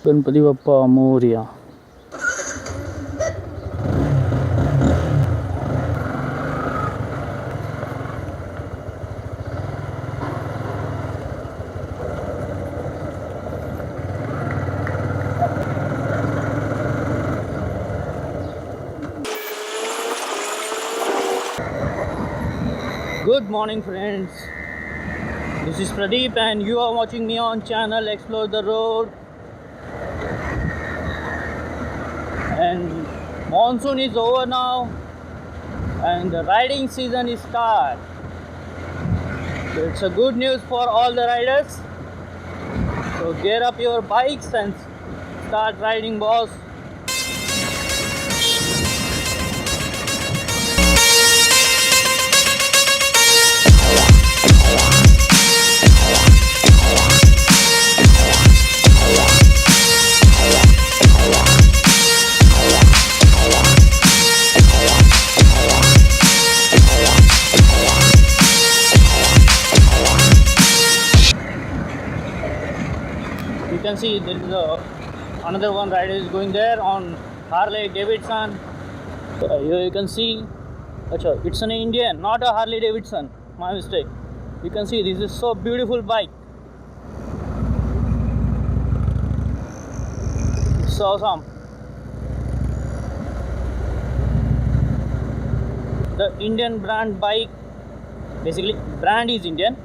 Ganpati Bappa Morya. Good morning, friends. This is Pradeep and you are watching me on channel Xplore The Road. And monsoon is over now and the riding season is start. So it's a good news for all the riders. So gear up your bikes and start riding, boss. You can see there is another one rider is going there on Harley Davidson. Here you can see, achha, it's an Indian, not a Harley Davidson. My mistake. You can see this is so beautiful bike. It's awesome. The Indian brand bike, basically brand is Indian.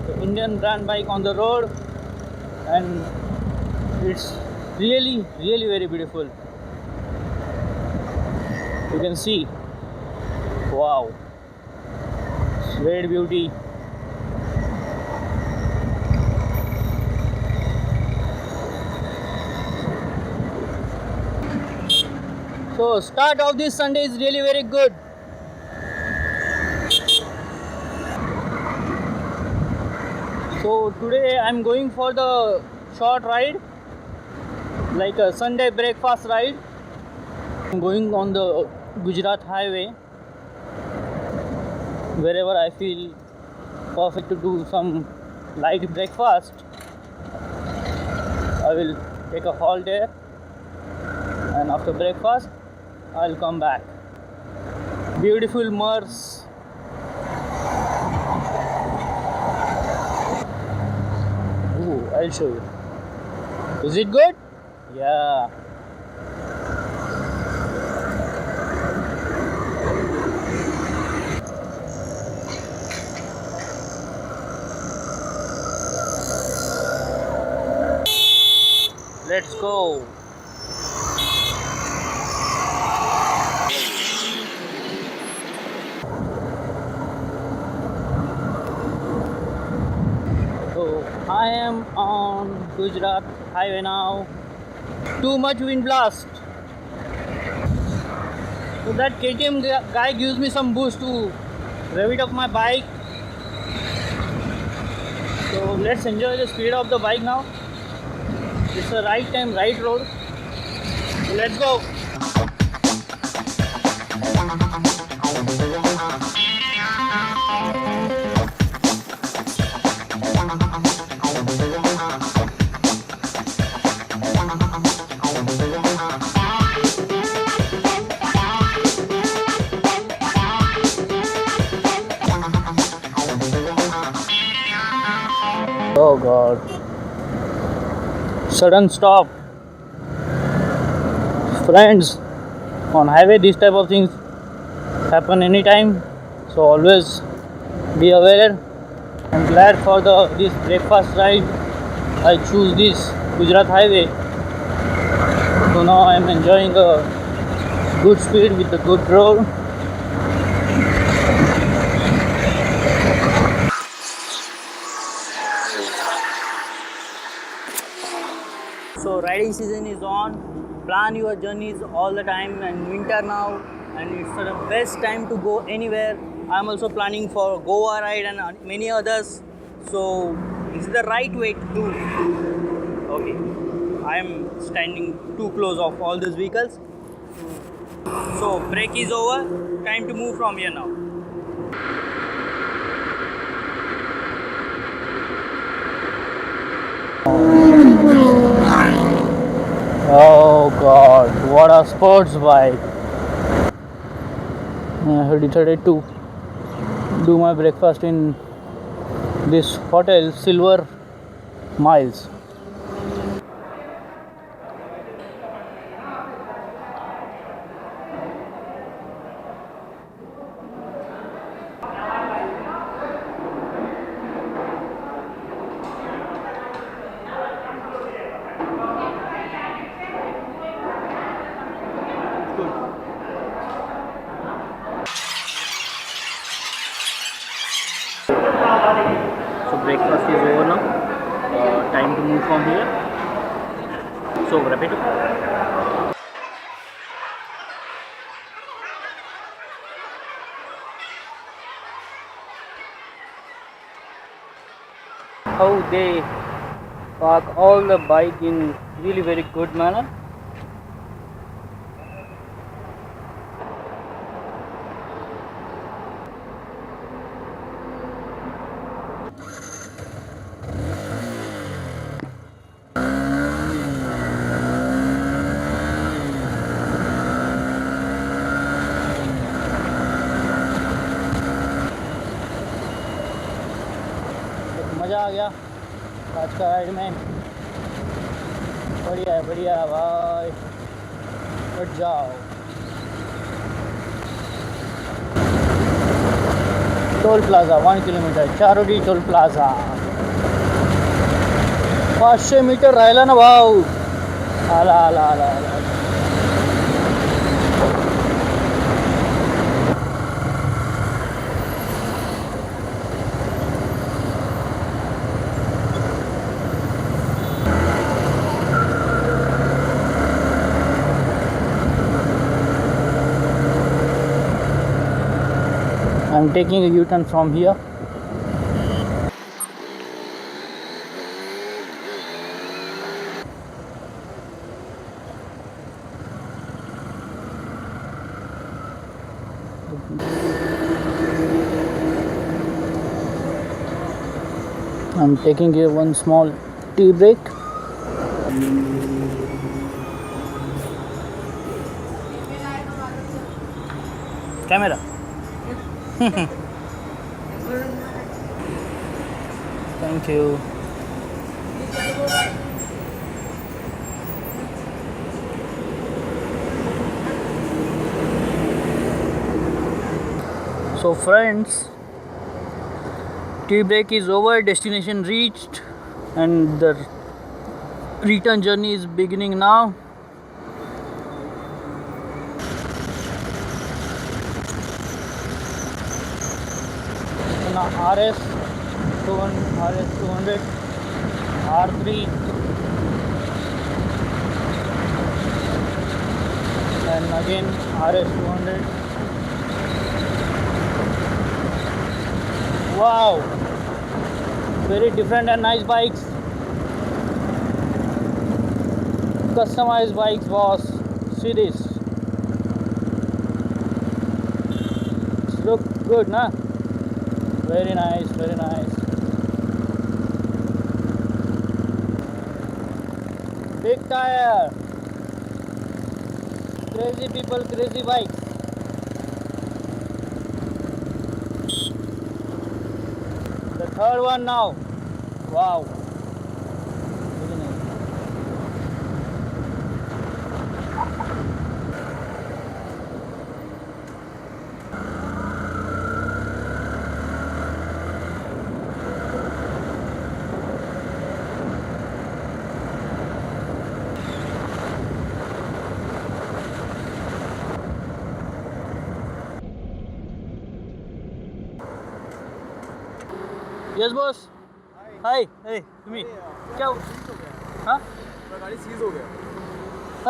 The Indian brand bike on the road. And it's really very beautiful. You can see, wow, it's red beauty. So start of this Sunday is really very good. So today I'm going for the short ride, like a Sunday breakfast ride. I'm going on the Gujarat highway. Wherever I feel perfect to do some light breakfast, I will take a halt there, and after breakfast I'll come back. Beautiful Mars. I'll show you. Is it good? Yeah. Let's go. So I am on Gujarat highway now. Too much wind blast. So that KTM guy gives me some boost to rev it up my bike. So let's enjoy the speed of the bike now. It's a right time, right road. So let's go. Oh God. Sudden stop. Friends, on highway these type of things happen anytime. So always be aware. I'm glad for this breakfast ride I choose this Gujarat highway. So now I'm enjoying a good speed with the good road. So riding season is on. Plan your journeys all the time, and winter now, and it's the best time to go anywhere. I'm also planning for Goa ride and many others. So this is the right way to do. Okay, I am standing too close of all these vehicles. So break is over. Time to move from here now. Oh god, what a sports bike. I have decided to do my breakfast in this hotel, Silver Miles. So breakfast is over now. Time to move from here. So wrap it up. How they park all the bike in really very good manner. मज़ा आ गया आज का ride में। बढ़िया है भाई, बढ़ जाओ। Toll plaza 1 kilometre, Charoti toll plaza. 500 metre राहिला ना भाऊ। आला आला आला आला। I'm taking a U-turn from here. I'm taking a one small tea break. Camera. Thank you. So friends, tea break is over, destination reached, and the return journey is beginning now. RS 200, R3, and again RS 200. Wow, very different and nice bikes. Customized bikes, boss. See this. Look good, nah? Very nice, very nice. Big tire. Crazy people, crazy bikes. The third one now. Wow. Very nice. Yes, boss. Hi. Hey, तुम्ही क्या? हाँ? गाड़ी seize हो गया।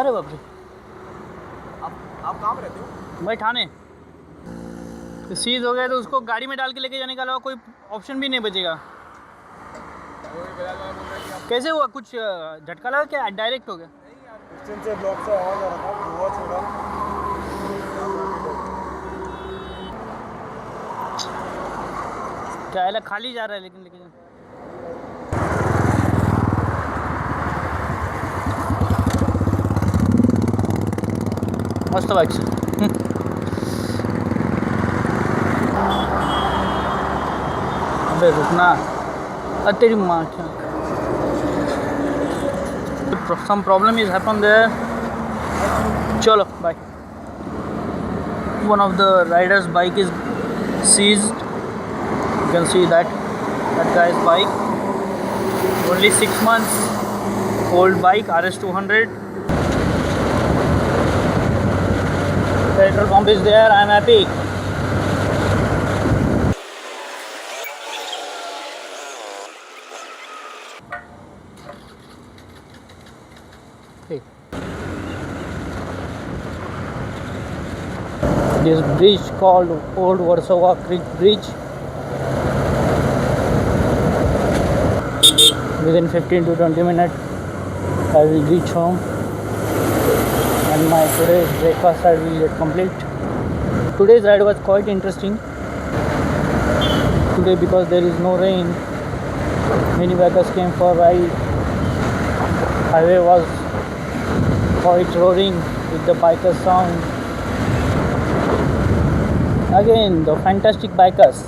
अरे बाप रे। आप कहाँ पे रहते हो? मैं ठाणे। तो सीज हो गया तो उसको गाड़ी में डाल के लेके जाने के अलावा कोई ऑप्शन भी नहीं बचेगा। कैसे हुआ? कुछ झटका लगा क्या? डायरेक्ट हो गया? नहीं यार, डिस्टेंस से ब्लॉक से आवाज आ रहा था, हुआ छोड़ा। क्या खाली जा रहा है लेकिन मस्त बाइक से अबे रुकना तेरी माँ क्या some problem is happened there. Chalo, bye. One of the riders' bike is seized. You can see that guy's bike. Only 6 months old bike, RS200. Petrol pump is there. I am happy. Hey. This bridge called Old Warsaw Creek Bridge. Within 15 to 20 minutes I will reach home and my today's breakfast I will get complete. Today's ride was quite interesting today because there is no rain. Many bikers came for ride. Highway was quite roaring with the biker sound. Again the fantastic bikers.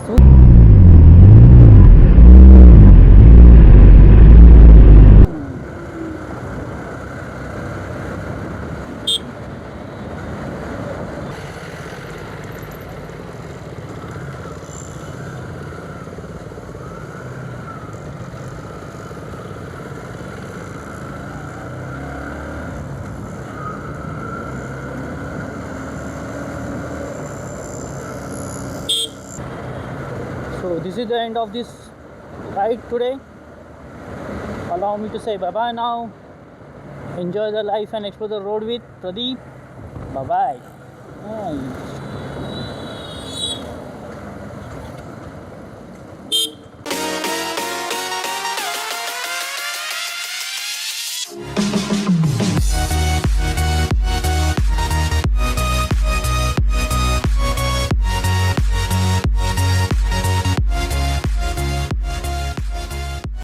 So this is the end of this ride today. Allow me to say bye bye now. Enjoy the life and explore the road with Pradeep. Bye bye.